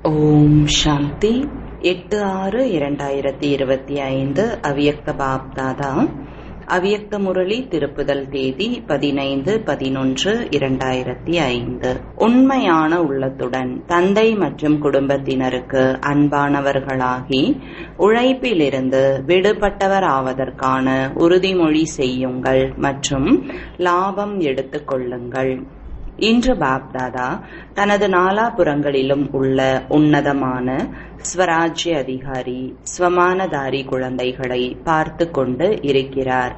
ஓம் சாந்தி 8/6/2025 அவ்யக்த பாப்தாதா அவ்யக்த முரளி திருப்புதல் தேதி 15/11/2005. உண்மையான உள்ளத்துடன் தந்தை மற்றும் குடும்பத்தினருக்கு அன்பானவர்களாகி உழைப்பிலிருந்து விடுபட்டவர் ஆவதற்கான உறுதிமொழி செய்யுங்கள் மற்றும் லாபம் எடுத்துக் கொள்ளுங்கள். இன்று பாப்தாதா தனது நாலாபுறங்களிலும் உள்ள உன்னதமான ஸ்வராஜ்ய அதிகாரி ஸ்வமானதாரி குழந்தைகளை பார்த்து கொண்டு இருக்கிறார்.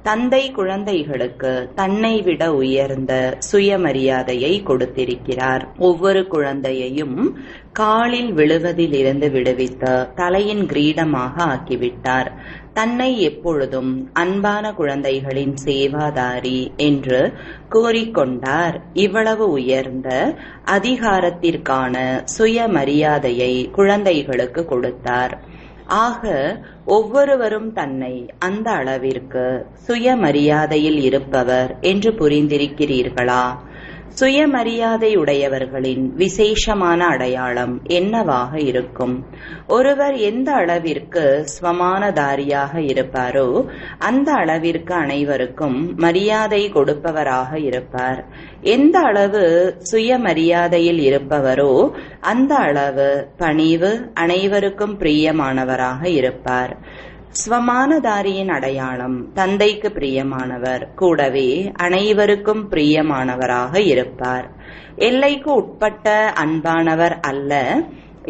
தந்தை குழந்தைகளுக்கு தன்னை விட உயர்ந்த சுயமரியாதையை கொடுத்திருக்கிறார். ஒவ்வொரு குழந்தையையும் காலில் விழுவதிலிருந்து விடுவித்து தலையின் கிரீடமாக ஆக்கிவிட்டார். தன்னை எப்பொழுதும் அன்பான குழந்தைகளின் சேவாதாரி என்று கூறிக்கொண்டார். இவ்வளவு உயர்ந்த அதிகாரத்திற்கான சுயமரியாதையை குழந்தைகளுக்கு கொடுத்தார். ஆக ஒவ்வொருவரும் தன்னை அந்த அளவிற்கு சுயமரியாதையில் இருப்பவர் என்று புரிந்திருக்கிறீர்களா? சுயமரியாதையுடையவர்களின் விசேஷமான அடையாளம் என்னவாக இருக்கும்? ஒருவர் எந்த அளவிற்கு ஸ்வமானதாரியாக இருப்பாரோ அந்த அளவிற்கு அனைவருக்கும் மரியாதை கொடுப்பவராக இருப்பார். எந்த அளவு சுயமரியாதையில் இருப்பவரோ அந்த அளவு பணிவு அனைவருக்கும் பிரியமானவராக இருப்பார். ஸ்வமானதாரியின் அடையாளம் தந்தைக்கு பிரியமானவர், கூடவே அனைவருக்கும் பிரியமானவராக இருப்பார். எல்லைக்கு உட்பட்ட அன்பானவர் அல்ல,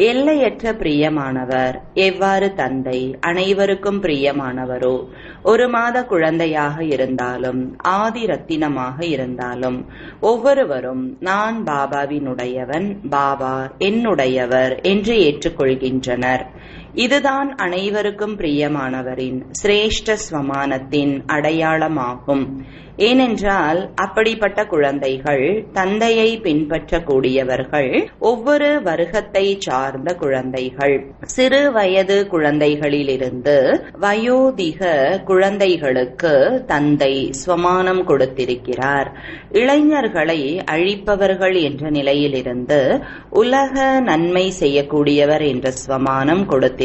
எல்லையற்ற பிரியமானவர். எவ்வாறு தந்தை அனைவருக்கும் பிரியமானவரோ, ஒரு மாத குழந்தையாக இருந்தாலும் ஆதி ரத்தினமாக இருந்தாலும் ஒவ்வொருவரும் நான் பாபாவினுடையவன், பாபா என்னுடையவர் என்று ஏற்றுக்கொள்கின்றனர். இதுதான் அனைவருக்கும் பிரியமானவரின் சிரேஷ்ட ஸ்வமானத்தின் அடையாளமாகும். ஏனென்றால் அப்படிப்பட்ட குழந்தைகள் தந்தையை பின்பற்றக்கூடியவர்கள், ஒவ்வொரு வருகத்தை சார்ந்த குழந்தைகள். சிறு வயது குழந்தைகளிலிருந்து வயோதிக குழந்தைகளுக்கு தந்தை ஸ்வமானம் கொடுத்திருக்கிறார். இளைஞர்களை அழிப்பவர்கள் என்ற நிலையிலிருந்து உலக நன்மை செய்யக்கூடியவர் என்ற ஸ்வமானம் கொடுத்திருக்கிறார்.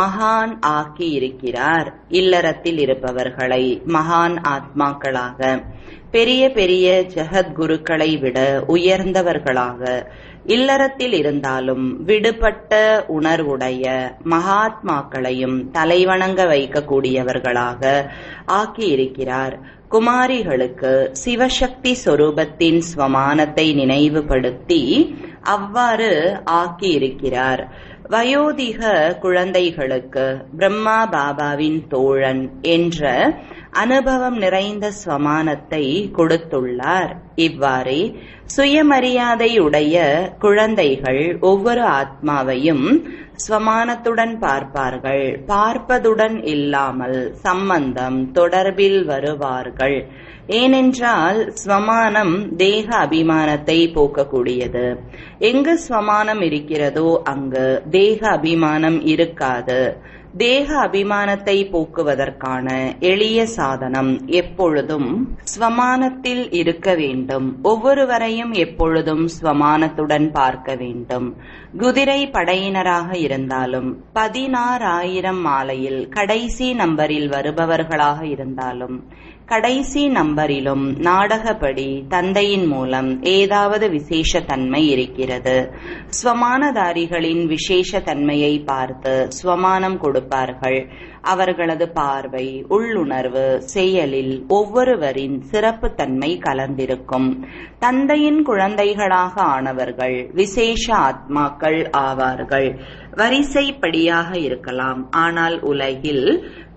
மகான் ஆக்கி இருக்கிறார். இல்லறத்தில் இருப்பவர்களை மகான் ஆத்மாக்களாக, பெரிய பெரிய ஜெகத்குருக்களை விட உயர்ந்தவர்களாக, இல்லறத்தில் இருந்தாலும் விடுபட்ட உணர்வுடைய மகாத்மாக்களையும் தலைவணங்க வைக்கக்கூடியவர்களாக ஆக்கியிருக்கிறார். குமாரிகளுக்கு சிவசக்தி சொரூபத்தின் ஸ்வமானத்தை நினைவுபடுத்தி அவ்வாறு ஆக்கியிருக்கிறார். வயோதிக குழந்தைகளுக்கு பிரம்மா பாபாவின் தோழன் என்ற அனுபவம் நிறைந்த ஸ்வமானத்தை கொடுத்துள்ளார். இவ்வாறே சுயமரியாதையுடைய குழந்தைகள் ஒவ்வொரு ஆத்மாவையும் ஸ்வமானத்துடன் பார்ப்பார்கள். பார்ப்பதுடன் இல்லாமல் சம்பந்தம் தொடர்பில் வருவார்கள். ஏனென்றால் ஸ்வமானம் தேக அபிமானத்தை போக்கக்கூடியது. எங்கு ஸ்வமானம் இருக்கிறதோ அங்கு தேக அபிமானம் இருக்காது. தேக அபிமானத்தை போக்குவதற்கான எளிய சாதனம் எப்பொழுதும் ஸ்வமானத்தில் இருக்க வேண்டும். ஒவ்வொருவரையும் எப்பொழுதும் ஸ்வமானத்துடன் பார்க்க வேண்டும். குதிரை படையினராக இருந்தாலும் 16,000 மாலையில் கடைசி நம்பரில் வருபவர்களாக இருந்தாலும் கடைசி நம்பரிலும் நாடகப்படி தந்தையின் மூலம் ஏதாவது விசேஷ தன்மை இருக்கிறது. ஸ்வமானதாரிகளின் விசேஷ தன்மையை பார்த்து ஸ்வமானம் கொடுப்பார்கள். அவர்களது பார்வை, உள்ளுணர்வு, செயலில் ஒவ்வொருவரின் சிறப்பு தன்மை கலந்திருக்கும். தந்தையின் குழந்தைகளாக ஆனவர்கள் விசேஷ ஆத்மாக்கள் ஆவார்கள். வரிசைப்படியாக இருக்கலாம், ஆனால் உலகில்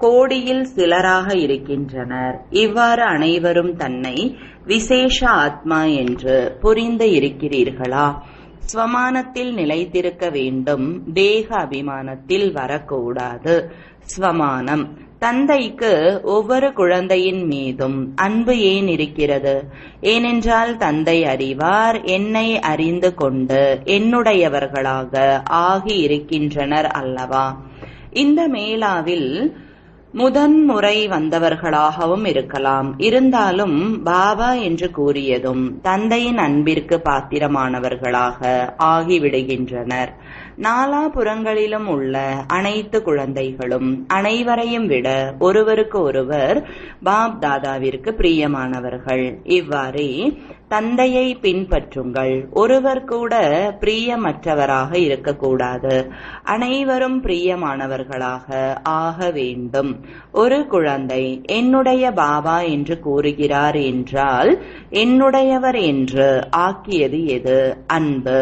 கோடியில் சிலராக இருக்கின்றனர். இவ்வாறு அனைவரும் தன்னை விசேஷ ஆத்மா என்று புரிந்து இருக்கிறீர்களா? ஸ்வமானத்தில் நிலைத்திருக்க வேண்டும், தேக அபிமானத்தில் வரக்கூடாது. ஸ்வமானம். தந்தைக்கு ஒவ்வொரு குழந்தையின் மீதும் அன்பு ஏன் இருக்கிறது? ஏனென்றால் தந்தை அறிவார், என்னை அறிந்து கொண்டு என்னுடையவர்களாக ஆகி இருக்கின்றனர் அல்லவா? இந்த மேளாவில் முதன்முறை வந்தவர்களாகவும் இருக்கலாம். இருந்தாலும் பாபா என்று கூறியதும் தந்தையின் அன்பிற்கு பாத்திரமானவர்களாக ஆகிவிடுகின்றனர். நாலாபுறங்களிலும் உள்ள அனைத்து குழந்தைகளும் அனைவரையும் விட ஒருவருக்கு ஒருவர் பாப் தாதாவிற்கு பிரியமானவர்கள். இவ்வாறே தந்தையை பின்பற்றுங்கள். ஒருவர் கூட பிரியமற்றவராக இருக்கக்கூடாது. அனைவரும் பிரியமானவர்களாக ஆக வேண்டும். ஒரு குழந்தை என்னுடைய பாபா என்று கூறுகிறார் என்றால் என்னுடையவர் என்று ஆக்கியது எது? அன்பு.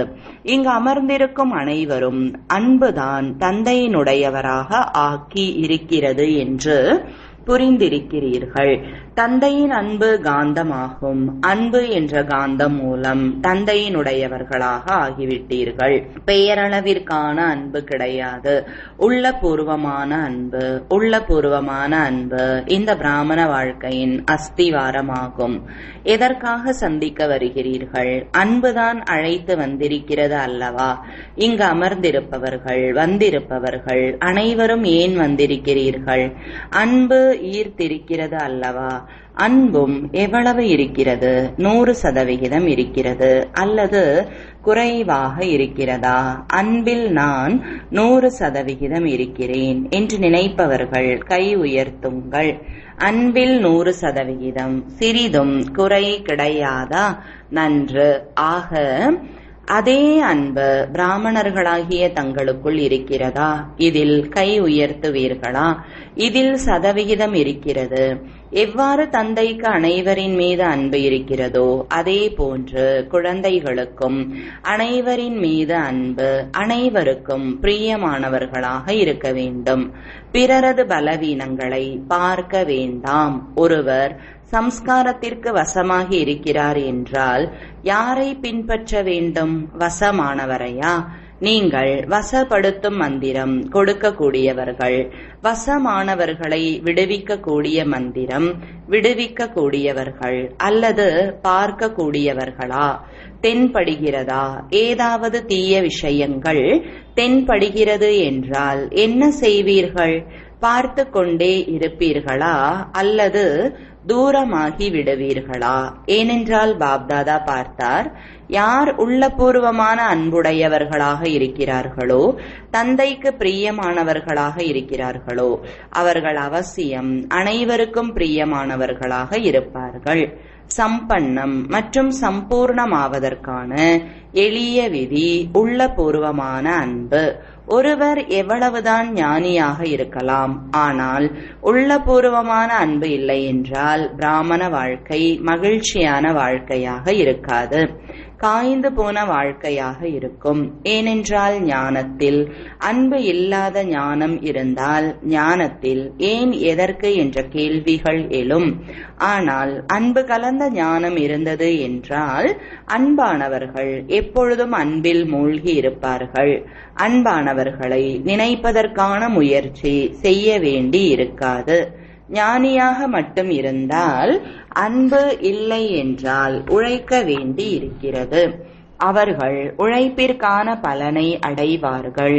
இங்கு அமர்ந்திருக்கும் அனைவரும் அன்புதான் தந்தையினுடையவராக ஆக்கி இருக்கிறது என்று புரிந்திருக்கிறீர்கள். தந்தையின் அன்பு காந்தமாகும். அன்பு என்ற காந்தம் மூலம் தந்தையினுடையவர்களாக ஆகிவிட்டீர்கள். பெயரளவிற்கான அன்பு கிடையாது. உள்ளபூர்வமான அன்பு. உள்ளபூர்வமான அன்பு இந்த பிராமண வாழ்க்கையின் அஸ்திவாரமாகும். எதற்காக சந்திக்க வருகிறீர்கள்? அன்புதான் அழைத்து வந்திருக்கிறது அல்லவா? இங்கு அமர்ந்திருப்பவர்கள், வந்திருப்பவர்கள் அனைவரும் ஏன் வந்திருக்கிறீர்கள்? அன்பு ஈர்த்திருக்கிறது அல்லவா? அன்பும் எவ்வளவு இருக்கிறது? 100% இருக்கிறது அல்லது குறைவாக இருக்கிறதா? அன்பில் நான் 100% இருக்கிறேன் என்று நினைப்பவர்கள் கை உயர்த்துங்கள். அன்பில் 100% சிறிதும் குறை கிடையாதா? நன்று. ஆக அதே அன்பு பிராமணர்களாகிய தங்களுக்குள் இருக்கிறதா? இதில் கை உயர்த்துவீர்களா? இதில் சதவிகிதம் இருக்கிறது. எவ்வாறு தந்தைக்கு அனைவரின் மீது அன்பு இருக்கிறதோ அதே போன்று குழந்தைகளுக்கும் அனைவரின் மீது அன்பு, அனைவருக்கும் பிரியமானவர்களாக இருக்க வேண்டும். பிறரது பலவீனங்களை பார்க்க வேண்டாம். ஒருவர் சம்ஸ்காரத்திற்கு வசமாகி இருக்கிறார் என்றால் யாரை பின்பற்ற வேண்டும்? வசமானவரையா? நீங்கள் வசப்படுத்தும் மந்திரம் கொடுக்கக்கூடியவர்கள். வசமானவர்களை விடுவிக்கக்கூடிய மந்திரம் விடுவிக்கக்கூடியவர்கள் அல்லது பார்க்கக்கூடியவர்களா? தென்படுகிறதா? ஏதாவது தீய விஷயங்கள் தென்படுகிறது என்றால் என்ன செய்வீர்கள்? பார்த்து கொண்டே இருப்பீர்களா அல்லது தூரமாகி விடுவீர்களா? ஏனென்றால் பாப்தாதா பார்த்தார், யார் உள்ளபூர்வமான அன்புடையவர்களாக இருக்கிறார்களோ, தந்தைக்கு பிரியமானவர்களாக இருக்கிறார்களோ, அவர்கள் அவசியம் அனைவருக்கும் பிரியமானவர்களாக இருப்பார்கள். சம்பன்னம் மற்றும் சம்பூர்ணமாவதற்கான எளிய விதி உள்ளபூர்வமான அன்பு. ஒருவர் எவ்வளவுதான் ஞானியாக இருக்கலாம், ஆனால் உள்ளபூர்வமான அன்பு இல்லை என்றால் பிராமண வாழ்க்கை மகிழ்ச்சியான வாழ்க்கையாக இருக்காது, காய்ந்து போன வாழ்க்கையாக இருக்கும். ஏனென்றால் ஞானத்தில் அன்பு இல்லாத ஞானம் இருந்தால் ஞானத்தில் ஏன், எதற்கு என்ற கேள்விகள் எழும். ஆனால் அன்பு கலந்த ஞானம் இருந்தது என்றால் அன்பானவர்கள் எப்பொழுதும் அன்பில் மூழ்கி இருப்பார்கள். அன்பானவர்களை நினைப்பதற்கான முயற்சி செய்ய வேண்டி இருக்காது. ஞானியாக மட்டும் இருந்தால் அன்பு இல்லை என்றால் உழைக்க வேண்டி இருக்கிறது. அவர்கள் உழைப்பிற்கான பலனை அடைவார்கள்.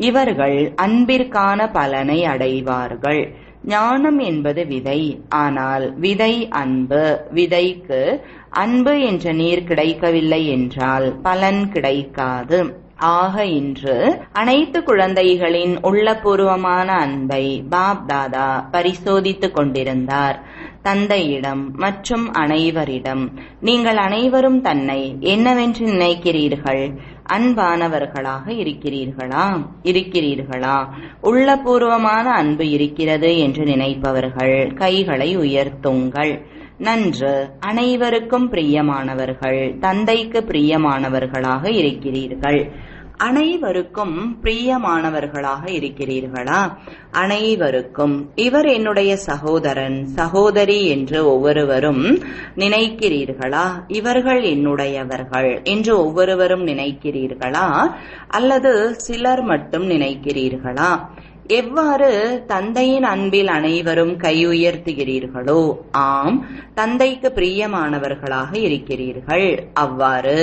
இவர்கள் அன்பிற்கான பலனை அடைவார்கள். ஞானம் என்பது விதை, ஆனால் விதை அன்பு. விதைக்கு அன்பு என்ற நீர் கிடைக்கவில்லை என்றால் பலன் கிடைக்காது. ஆக இன்று அனைத்து குழந்தைகளின் உள்ளபூர்வமான அன்பை பாப் தாதா பரிசோதித்துக் கொண்டிருந்தார். தந்தையிடம் மற்றும் அனைவரிடம், நீங்கள் அனைவரும் தன்னை என்னவென்று நினைக்கிறீர்கள்? அன்பானவர்களாக இருக்கிறீர்களா? உள்ளபூர்வமான அன்பு இருக்கிறது என்று நினைப்பவர்கள் கைகளை உயர்த்துங்கள். நன்று. அனைவருக்கும் பிரியமானவர்கள், தந்தைக்கு பிரியமானவர்களாக இருக்கிறீர்கள். அனைவருக்கும் பிரியமானவர்களாக இருக்கிறீர்களா? அனைவருக்கும். இவர் என்னுடைய சகோதரன், சகோதரி என்று ஒவ்வொருவரும் நினைக்கிறீர்களா? இவர்கள் என்னுடையவர்கள் என்று ஒவ்வொருவரும் நினைக்கிறீர்களா? அல்லது சிலர் மட்டும் நினைக்கிறீர்களா? எவ்வாறு தந்தையின் அன்பில் அனைவரும் கை உயர்த்துகிறீர்களோ, ஆம், தந்தைக்கு பிரியமானவர்களாக இருக்கிறீர்கள். அவ்வாறு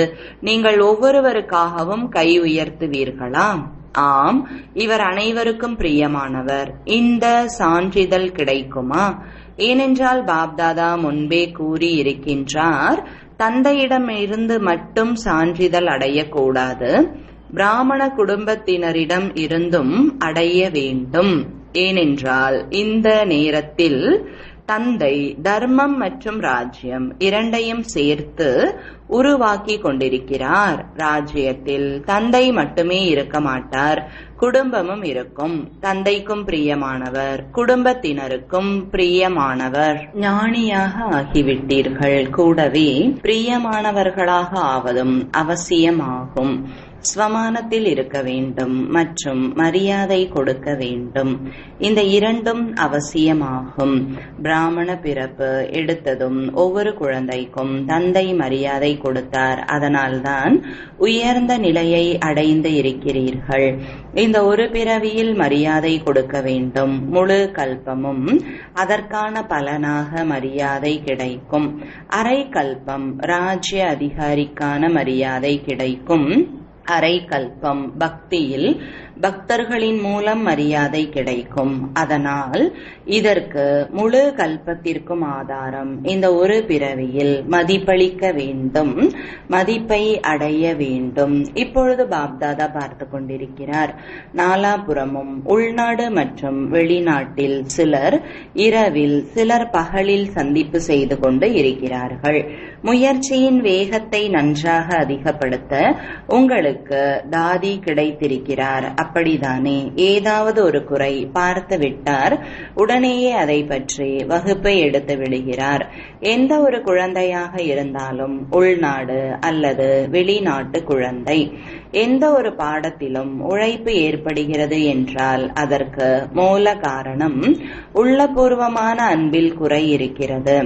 நீங்கள் ஒவ்வொருவருக்காகவும் கை உயர்த்துவீர்களா? ஆம், இவர் அனைவருக்கும் பிரியமானவர். இந்த சான்றிதழ் கிடைக்குமா? ஏனென்றால் பாப்தாதா முன்பே கூறி இருக்கின்றார், தந்தையிடமிருந்து மட்டும் சான்றிதழ் அடையக்கூடாது, பிராமண குடும்பத்தினரிடம் இருந்தும் அடைய வேண்டும். ஏனென்றால் இந்த நேரத்தில் தந்தை தர்மம் மற்றும் ராஜ்யம் இரண்டையும் சேர்த்து உருவாக்கி கொண்டிருக்கிறார். ராஜ்யத்தில் தந்தை மட்டுமே இருக்க மாட்டார், குடும்பமும் இருக்கும். தந்தைக்கும் பிரியமானவர், குடும்பத்தினருக்கும் பிரியமானவர். ஞானியாக ஆகிவிட்டீர்கள், கூடவே பிரியமானவர்களாக ஆவதும் அவசியமாகும். ஸ்வமானத்தில் இருக்க வேண்டும் மற்றும் மரியாதை கொடுக்க வேண்டும். இந்த இரண்டும் அவசியமாகும். பிராமண பிறப்பு எடுத்ததும் ஒவ்வொரு குழந்தைக்கும் தந்தை மரியாதை கொடுத்தார். அதனால்தான் உயர்ந்த நிலையை அடைந்து இருக்கிறீர்கள். இந்த ஒரு பிறவியில் மரியாதை கொடுக்க வேண்டும். முழு கல்பமும் அதற்கான பலனாக மரியாதை கிடைக்கும். அரை கல்பம் ராஜ்ய அதிகாரிக்கான மரியாதை கிடைக்கும். அரை கல்பம் பக்தியில் பக்தர்களின் மூலம் மரியாதை கிடைக்கும். அதனால் இதற்கு முழு கல்பத்திற்கும் ஆதாரம் இந்த ஒரு பிறவியில் மதிப்பளிக்க வேண்டும், மதிப்பை அடைய வேண்டும். இப்பொழுது பாப்தாதா பார்த்து கொண்டிருக்கிறார். நாலாபுறமும் உள்நாடு மற்றும் வெளிநாட்டில் சிலர் இரவில், சிலர் பகலில் சந்திப்பு செய்து கொண்டு இருக்கிறார்கள். முயற்சியின் வேகத்தை நன்றாக அதிகப்படுத்த உங்களுக்கு தாதி கிடைத்திருக்கிறார். அப்படித்தானே? ஏதாவது ஒரு குறை பார்த்து விட்டார், உடனேயே அதை பற்றி வகுப்பை எடுத்து விடுகிறார். எந்த ஒரு குழந்தையாக இருந்தாலும், உள்நாடு அல்லது வெளிநாட்டு குழந்தை, எந்த ஒரு பாடத்திலும் உழைப்பு ஏற்படுகிறது என்றால் அதற்கு மூல காரணம் உள்ளபூர்வமான அன்பில் குறை இருக்கிறது.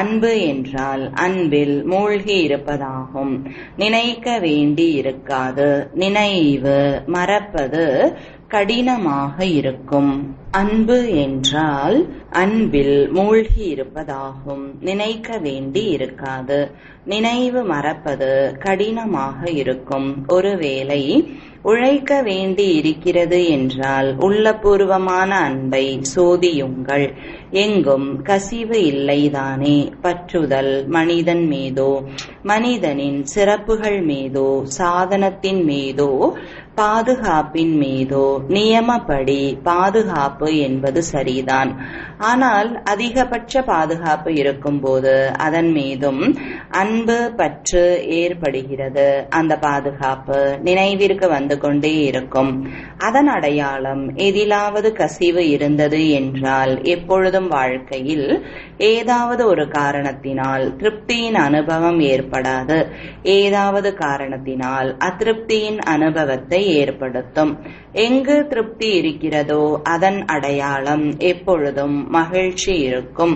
அன்பு என்றால் அன்பில் மூழ்கி இருப்பதாகும். நினைக்க வேண்டி இருக்காது. நினைவு மறப்பது கடினமாக இருக்கும். அன்பு என்றால் அன்பில் மூழ்கி இருப்பதாகும். நினைக்க வேண்டி இருக்காது. நினைவு மறப்பது கடினமாக இருக்கும். ஒருவேளை உழைக்க வேண்டி இருக்கிறது என்றால் உள்ளபூர்வமான அன்பை சோதியுங்கள். எங்கும் கசிவு இல்லைதானே? பற்றுதல் மனிதன் மீதோ, மனிதனின் சிறப்புகள் மீதோ, சாதனத்தின் மீதோ, பாதுகாப்பின் மீதோ, நியமப்படி பாதுகாப்பு என்பது சரிதான். ஆனால் அதிகபட்ச பாதுகாப்பு இருக்கும் போது அதன் மீதும் அன்பு பற்று ஏற்படுகிறது. அந்த பாதுகாப்பு நினைவிற்கு வந்து கொண்டே இருக்கும். அதன் அடையாளம் எதிலாவது கசிவு இருந்தது என்றால் எப்பொழுதும் வாழ்க்கையில் ஏதாவது ஒரு காரணத்தினால் திருப்தியின் அனுபவம் ஏற்படாது. ஏதாவது காரணத்தினால் அதிருப்தியின் அனுபவத்தை ஏற்படுத்தும். எங்கு திருப்தி இருக்கிறதோ அதன் அடையாளம் எப்பொழுதும் மகிழ்ச்சி இருக்கும்.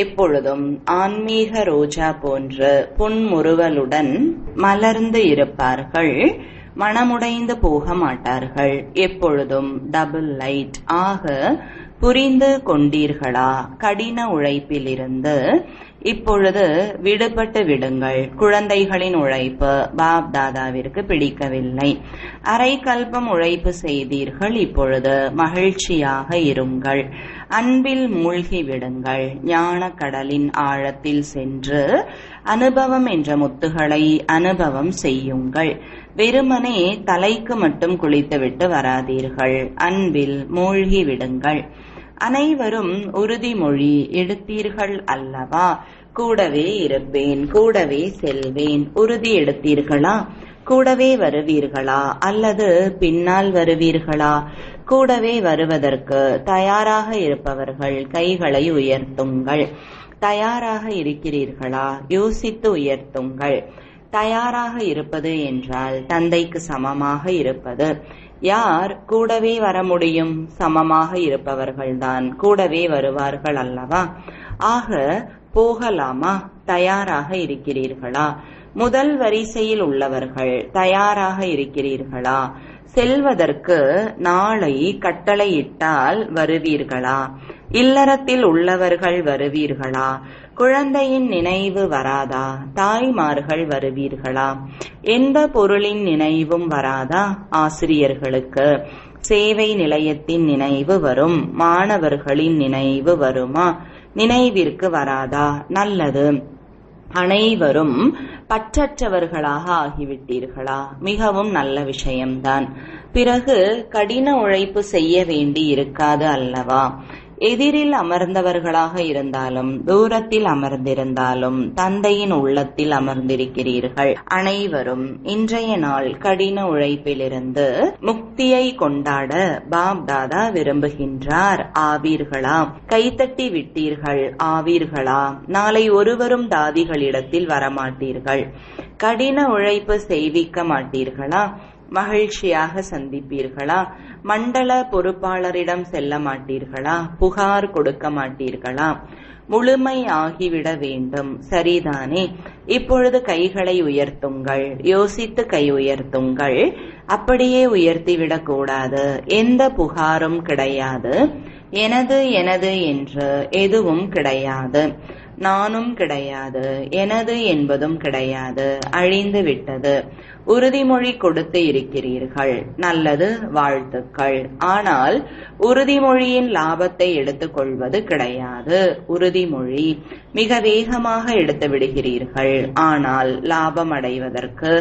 எப்பொழுதும் ஆன்மீக ரோஜா போன்று புன்முறுவலுடன் மலர்ந்து இருப்பார்கள். மனமுடைந்து போக மாட்டார்கள். எப்பொழுதும் டபுள் லைட் ஆக புரிந்து கொண்டீர்களா? கடின உழைப்பிலிருந்து இப்பொழுது விடுபட்டு விடுங்கள். குழந்தைகளின் உழைப்பு பாப் தாதாவிற்கு பிடிக்கவில்லை. அரை கல்பம் உழைப்பு செய்தீர்கள். இப்பொழுது மகிழ்ச்சியாக இருங்கள். அன்பில் மூழ்கி விடுங்கள். ஞான கடலின் ஆழத்தில் சென்று அனுபவம் என்ற முத்துகளை அனுபவம் செய்யுங்கள். வெறுமனே தலைக்கு மட்டும் குளித்துவிட்டு வராதீர்கள். அன்பில் மூழ்கி விடுங்கள். அனைவரும் உறுதிமொழி எடுத்தீர்கள் அல்லவா? கூடவே இருப்பேன், கூடவே செல்வேன். உறுதி எடுத்தீர்களா? கூடவே வருவீர்களா அல்லது பின்னால் வருவீர்களா? கூடவே வருவதற்கு தயாராக இருப்பவர்கள் கைகளை உயர்த்துங்கள். தயாராக இருக்கிறீர்களா? யோசித்து உயர்த்துங்கள். தயாராக இருப்பது என்றால் தந்தைக்கு சமமாக இருப்பது. யார் கூடவே வர முடியும்? சமமாக இருப்பவர்கள்தான் கூடவே வருவார்கள் அல்லவா? ஆக போகலாமா? தயாராக இருக்கிறீர்களா? முதல் வரிசையில் உள்ளவர்கள் தயாராக இருக்கிறீர்களா? செல்வதற்கு நாளை கட்டளையிட்டால் வருவீர்களா? இல்லறத்தில் உள்ளவர்கள் வருவீர்களா? குழந்தையின் நினைவு வராதா? தாய்மார்கள் வருவீர்களா? எந்த பொருளின் நினைவும் வராதா? ஆசிரியர்களுக்கு சேவை நிலையத்தின் நினைவு வரும். மாணவர்களின் நினைவு வருமா? நினைவிற்கு வராதா? நல்லது. அனைவரும் பற்றற்றவர்களாக ஆகிவிட்டீர்களா? மிகவும் நல்ல விஷயம்தான். பிறகு கடின உழைப்பு செய்ய வேண்டி இருக்காது அல்லவா? எதிரில் அமர்ந்தவர்களாக இருந்தாலும் தூரத்தில் அமர்ந்திருந்தாலும் தந்தையின் உள்ளத்தில் அமர்ந்திருக்கிறீர்கள். அனைவரும் இன்றைய நாள் கடின உழைப்பிலிருந்து முக்தியை கொண்டாட பாப் தாதா விரும்புகின்றார். ஆவீர்களா? கைத்தட்டி விட்டீர்கள். ஆவீர்களா? நாளை ஒருவரும் தாதிகளிடத்தில் வரமாட்டீர்கள். கடின உழைப்பு செய்விக்க மாட்டீர்களா? மகிழ்ச்சியாக சந்திப்பீர்களா? மண்டல பொறுப்பாளரிடம் செல்ல மாட்டீர்களா? புகார் கொடுக்க மாட்டீர்களா? முழுமை ஆகிவிட வேண்டும். சரிதானே? இப்பொழுது கைகளை உயர்த்துங்கள். யோசித்து கை உயர்த்துங்கள். அப்படியே உயர்த்திவிடக் கூடாது. எந்த புகாரும் கிடையாது. எனது எனது என்று எதுவும் கிடையாது. நானும் கிடையாது. எனது என்பதும் கிடையாது. அழிந்து விட்டது. உறுதிமொழி கொடுத்து இருக்கிறீர்கள். நல்லது, வாழ்த்துக்கள். ஆனால் உறுதிமொழியின் லாபத்தை எடுத்துக் கொள்வது கிடையாது. உறுதிமொழி மிக வேகமாக எடுத்து விடுகிறீர்கள். ஆனால் லாபம் அடைவதற்கு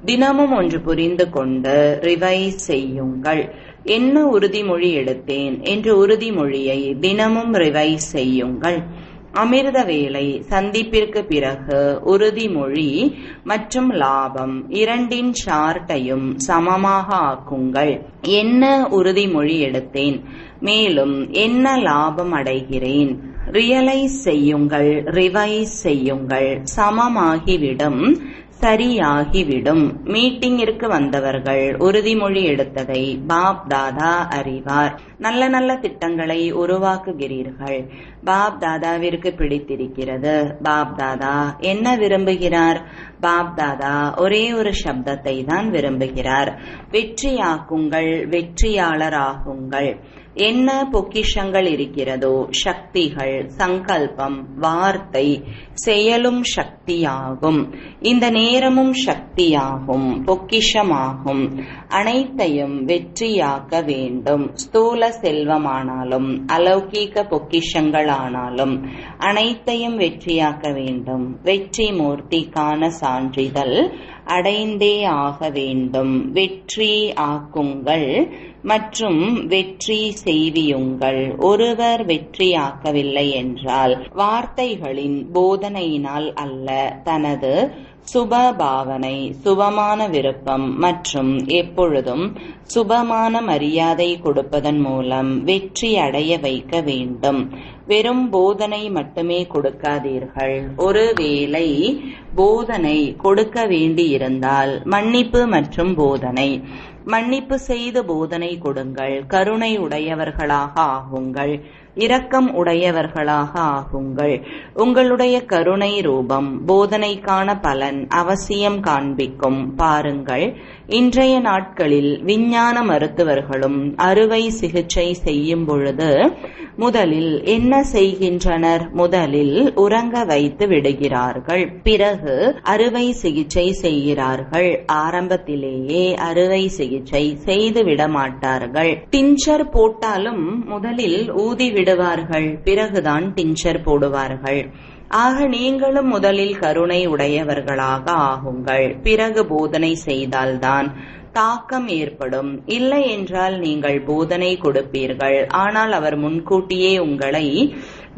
தினமும் ஒன்று புரிந்து கொண்டு ரிவைஸ் செய்யுங்கள். என்ன உறுதிமொழி எடுத்தேன் என்று உறுதிமொழியை தினமும் ரிவைஸ் செய்யுங்கள். அமிர்த வேலை சந்திப்பிற்கு பிறகு உறுதிமொழி மற்றும் லாபம் இரண்டின் சார்ட்டையும் சமமாக ஆக்குங்கள். என்ன உறுதிமொழி எடுத்தேன், மேலும் என்ன லாபம் அடைகிறேன், ரியலைஸ் செய்யுங்கள், ரிவைஸ் செய்யுங்கள். சமமாகிவிடும், சரியாகிவிடும். மீட்டிங்கிற்கு வந்தவர்கள் உறுதிமொழி எடுத்ததை பாப் தாதா அறிவார். நல்ல நல்ல திட்டங்களை உருவாக்குகிறீர்கள். பாப் தாதாவிற்கு பிடித்திருக்கிறது. பாப் தாதா என்ன விரும்புகிறார்? பாப் தாதா ஒரே ஒரு சப்தத்தை தான் விரும்புகிறார். வெற்றியாக்குங்கள், வெற்றியாளராகுங்கள். என்ன பொக்கிஷங்கள் இருக்கிறதோ, சக்திகள், சங்கல்பம், வார்த்தை, செயலும் சக்தியாகும். இந்த நேரமும் சக்தியாகும், பொக்கிஷமாகும். அனைத்தையும் வெற்றியாக்க வேண்டும். ஸ்தூல செல்வமானாலும் அலௌகீக பொக்கிஷங்களானாலும் அனைத்தையும் வெற்றியாக்க வேண்டும். வெற்றி மூர்த்திக்கான சான்றிதழ் அடைந்தே ஆக வேண்டும். வெற்றி ஆக்குங்கள் மற்றும் வெற்றி செய்வியுங்கள். ஒருவர் வெற்றியாக்கவில்லை என்றால் வார்த்தைகளின் போதனையினால் அல்ல, தனது சுப பாவனை, சுபமான விருப்பம் மற்றும் எப்பொழுதும் சுபமான மரியாதை கொடுப்பதன் மூலம் வெற்றி அடைய வைக்க வேண்டும். வெறும் போதனை மட்டுமே கொடுக்காதீர்கள். ஒருவேளை போதனை கொடுக்க வேண்டியிருந்தால் மன்னிப்பு மற்றும் போதனை, மன்னிப்பு செய்து போதனை கொடுங்கள். கருணை உடையவர்களாக ஆகுங்கள். இரக்கம் உடையவர்களாக ஆகுங்கள். உங்களுடைய கருணை ரூபம் போதனைக்கான பலன் அவசியம் காண்பிக்கும். பாருங்கள், இன்றைய நாட்களில் விஞ்ஞான மருத்துவர்களும் அறுவை சிகிச்சை செய்யும் பொழுது முதலில் என்ன செய்கின்றனர்? முதலில் உறங்க வைத்து விடுகிறார்கள். பிறகு அறுவை சிகிச்சை செய்கிறார்கள். ஆரம்பத்திலேயே அறுவை சிகிச்சை செய்து விட மாட்டார்கள். டிஞ்சர் போட்டாலும் முதலில் ஊதி விடுவார்கள். பிறகுதான் டிஞ்சர் போடுவார்கள். ஆக நீங்களும் முதலில் கருணை உடையவர்களாக ஆகுங்கள். பிறகு போதனை செய்தால்தான் தாக்கம் ஏற்படும். இல்லை என்றால் நீங்கள் போதனை கொடுப்பீர்கள். ஆனால் அவர் முன்கூட்டியே உங்களை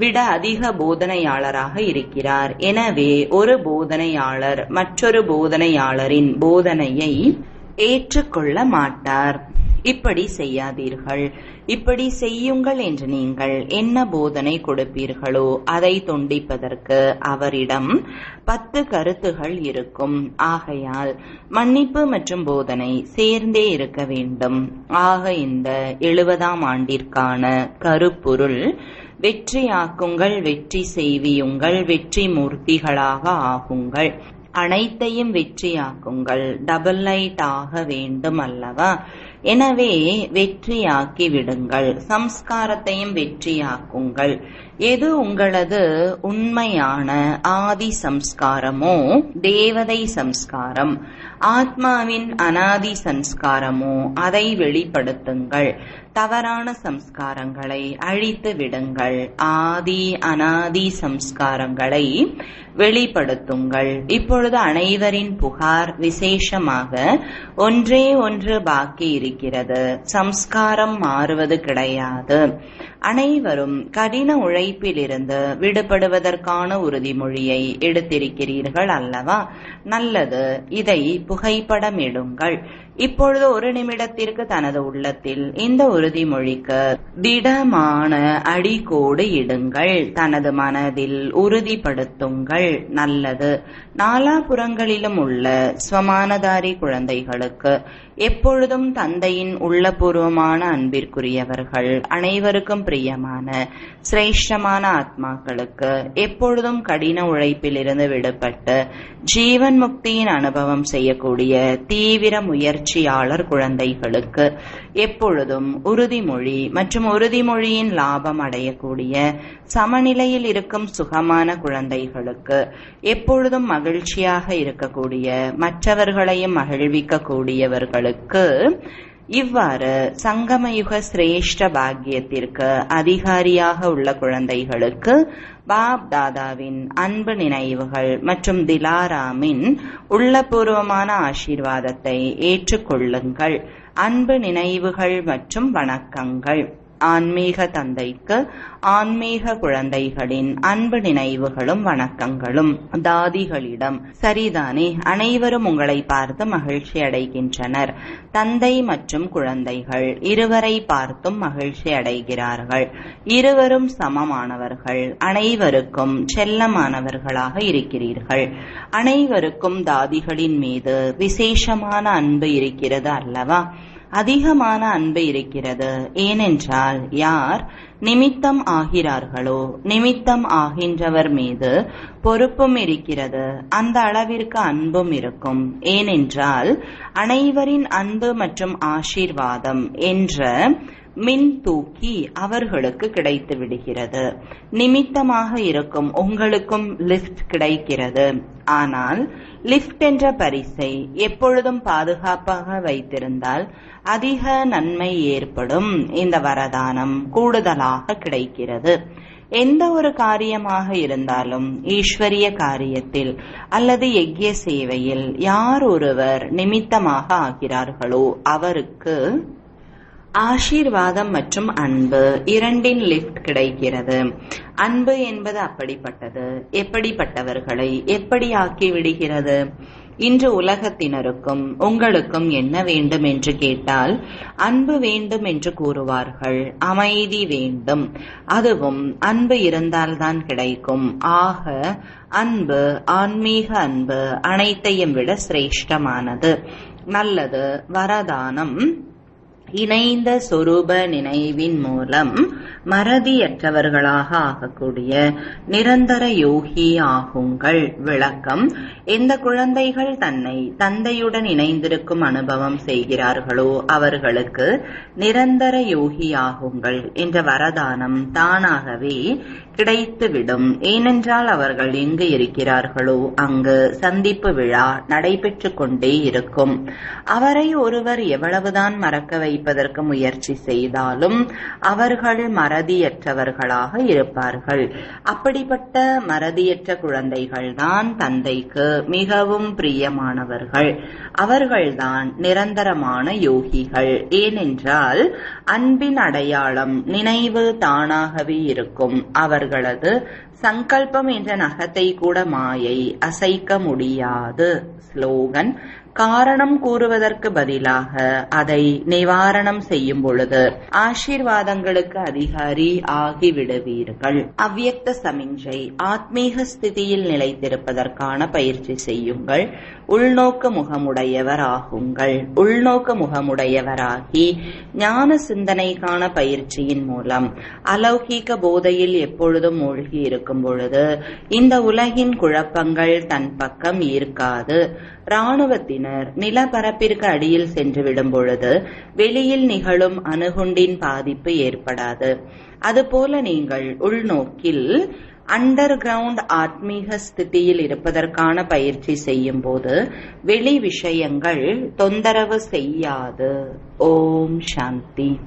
விட அதிக போதனையாளராக இருக்கிறார். எனவே ஒரு போதனையாளர் மற்றொரு போதனையாளரின் போதனையை ஏற்றுக்கொள்ள மாட்டார். இப்படி செய்யாதீர்கள், இப்படி செய்யுங்கள் என்று நீங்கள் என்ன போதனை கொடுப்பீர்களோ அதை தொண்டிப்பதற்கு அவரிடம் 10 கருத்துகள் இருக்கும். ஆகையால் மன்னிப்பு மற்றும் போதனை சேர்ந்தே இருக்க வேண்டும். ஆக இந்த 70ஆம் ஆண்டிற்கான கருப்பொருள் வெற்றியாக்குங்கள், வெற்றி செய்வியுங்கள், வெற்றி மூர்த்திகளாக ஆகுங்கள். அனைத்தையும் வெற்றியாக்குங்கள். டபுள் லைட் ஆக வேண்டும் அல்லவா? எனவே வெற்றியாக்கி விடுங்கள், சம்ஸ்காரத்தையும் வெற்றியாக்குங்கள். எது உங்களது உண்மையான ஆதி சம்ஸ்காரமோ, தேவதை சம்ஸ்காரம், ஆத்மாவின் அனாதி சம்ஸ்காரமோ அதை வெளிப்படுத்துங்கள். தவறான சம்ஸ்காரங்களை அழித்து விடுங்கள். ஆதி அனாதி சம்ஸ்காரங்களை வெளிப்படுத்துங்கள். இப்பொழுது அனைவரின் புகார் விசேஷமாக ஒன்றே ஒன்று பாக்கி இருக்கிறது. சம்ஸ்காரம் மாறுவது கிடையாது. அனைவரும் கடின உழைப்பிலிருந்து விடுபடுவதற்கான உறுதிமொழியை எடுத்திருக்கிறீர்கள் அல்லவா? நல்லது, இதை புகைப்படமிடுங்கள். இப்பொழுது ஒரு நிமிடத்திற்கு தனது உள்ளத்தில் இந்த உறுதிமொழிக்கு திடமான அடிக்கோடு இடுங்கள். தனது மனதில் உறுதிப்படுத்துங்கள். நல்லது. நாலாபுறங்களிலும் உள்ள ஸ்வமானதாரி குழந்தைகளுக்கு எப்பொழுதும் தந்தையின் உள்ளபூர்வமான அன்பிற்குரியவர்கள், அனைவருக்கும் பிரியமான சிரேஷ்டமான ஆத்மாக்களுக்கு எப்பொழுதும் கடின உழைப்பிலிருந்து விடுபட்டு ஜீவன் முக்தியின் அனுபவம் செய்யக்கூடிய தீவிர முயற்சியாளர் குழந்தைகளுக்கு எப்பொழுதும் உறுதிமொழி மற்றும் உறுதிமொழியின் லாபம் அடையக்கூடிய சமநிலையில் இருக்கும் சுகமான குழந்தைகளுக்கு எப்பொழுதும் மகிழ்ச்சியாக இருக்கக்கூடிய மற்றவர்களையும் மகிழ்விக்க கூடியவர்களுக்கு இவ்வாறு சங்கமயுக சிரேஷ்ட பாக்கியத்திற்கு அதிகாரியாக உள்ள குழந்தைகளுக்கு பாப் தாதாவின் அன்பு நினைவுகள் மற்றும் திலாராமின் உள்ளபூர்வமான ஆசீர்வாதத்தை ஏற்றுக்கொள்ளுங்கள். அன்பு நினைவுகள் மற்றும் வணக்கங்கள். ஆன்மீக தந்தைக்கு ஆன்மீக குழந்தைகளின் அன்பு நினைவுகளும் வணக்கங்களும். தாதிகளிடம், சரிதானே, அனைவரும் உங்களை பார்த்து மகிழ்ச்சி அடைகின்றனர். தந்தை மற்றும் குழந்தைகள் இருவரை பார்த்தும் மகிழ்ச்சி அடைகிறார்கள். இருவரும் சமமானவர்கள். அனைவருக்கும் செல்லமானவர்களாக இருக்கிறீர்கள். அனைவருக்கும் தாதிகளின் மீது விசேஷமான அன்பு இருக்கிறது அல்லவா? அதிகமான அன்பு இருக்கிறது. ஏனென்றால் யார் நிமித்தம் ஆகிறார்களோ, நிமித்தம் ஆகின்றவர் மீது பொறுப்பும் இருக்கிறது. அந்த அளவிற்கு அன்பும் இருக்கும். ஏனென்றால் அனைவரின் அன்பு மற்றும் ஆசீர்வாதம் என்ற மின் தூக்கி அவர்களுக்கு கிடைத்து விடுகிறது. நிமித்தமாக இருக்கும் உங்களுக்கும் லிஃப்ட் கிடைக்கிறது. ஆனால் லிஃப்ட் என்ற பரிசை எப்பொழுதும் பாதுகாப்பாக வைத்திருந்தால் அதிக நன்மை ஏற்படும். இந்த வரதானம் கூடுதலாக கிடைக்கிறது. எந்த ஒரு காரியமாக இருந்தாலும் ஈஸ்வரிய காரியத்தில் அல்லது யக்ய சேவையில் யார் ஒருவர் நிமித்தமாக ஆகிறார்களோ அவருக்கு ஆசீர்வாதம் மற்றும் அன்பு இரண்டின் லிஃப்ட் கிடைக்கிறது. அன்பு என்பது அப்படிப்பட்டது. எப்படிப்பட்டவர்களை எப்படி ஆக்கி விடுகிறது? இன்று உலகத்தினருக்கும் உங்களுக்கும் என்ன வேண்டும் என்று கேட்டால் அன்பு வேண்டும் என்று கூறுவார்கள். அமைதி வேண்டும். அதுவும் அன்பு இருந்தால்தான் கிடைக்கும். ஆக அன்பு, ஆன்மீக அன்பு அனைத்தையும் விட சிரேஷ்டமானது. நல்லது. வரதானம். இணைந்த சொரூப நினைவின் மூலம் மறதியற்றவர்களாக ஆகக்கூடிய நிரந்தர யோகி ஆகுங்கள். விளக்கம். எந்த குழந்தைகள் தன்னை தந்தையுடன் இணைந்திருக்கும் அனுபவம் செய்கிறார்களோ அவர்களுக்கு நிரந்தர யோகி ஆகுங்கள் என்ற வரதானம் தானாகவே கிடைத்துவிடும். ஏனென்றால் அவர்கள் எங்கு இருக்கிறார்களோ அங்கு சந்திப்பு விழா நடைபெற்று கொண்டே இருக்கும். அவரை ஒருவர் எவ்வளவுதான் மறக்க வைப்பதற்கு முயற்சி செய்தாலும் அவர்கள் மறதியற்றவர்களாக இருப்பார்கள். அப்படிப்பட்ட மறதியற்ற குழந்தைகள் தான் தந்தைக்கு மிகவும் பிரியமானவர்கள். அவர்கள்தான் நிரந்தரமான யோகிகள். ஏனென்றால் அன்பின் அடையாளம் நினைவு தானாகவே இருக்கும். அவர்களது சங்கல்பம் என்ற நகத்தை கூட மாயை அசைக்க முடியாது. ஸ்லோகன். காரணம் கூறுவதற்கு பதிலாக அதை நிவாரணம் செய்யும் பொழுது ஆசீர்வாதங்களுக்கு அதிகாரி ஆகிவிடுவீர்கள். அவ்யக்த சமிஞ்சை. ஆத்மீக ஸ்திதியில் நிலைத்திருப்பதற்கான பயிற்சி செய்யுங்கள். உள்நோக்கு முகமுடையவர் ஆகுங்கள். உள்நோக்கு முகமுடையவராகி ஞான சிந்தனைக்கான பயிற்சியின் மூலம் அலௌகீக போதையில் எப்பொழுதும் மூழ்கி இருக்கும் பொழுது இந்த உலகின் குழப்பங்கள் தன் பக்கம் ஈர்க்காது. இராணுவத்தினர் பின்னர் நிலப்பரப்பிற்கு அடியில் சென்று விடும் பொழுது வெளியில் நிகழும் அணுகுண்டின் பாதிப்பு ஏற்படாது. அதுபோல நீங்கள் உள்நோக்கில் அண்டர் கிரவுண்ட் ஆத்மீக ஸ்திதியில் இருப்பதற்கான பயிற்சி செய்யும் போது வெளி விஷயங்கள் தொந்தரவு செய்யாது. ஓம் சாந்தி.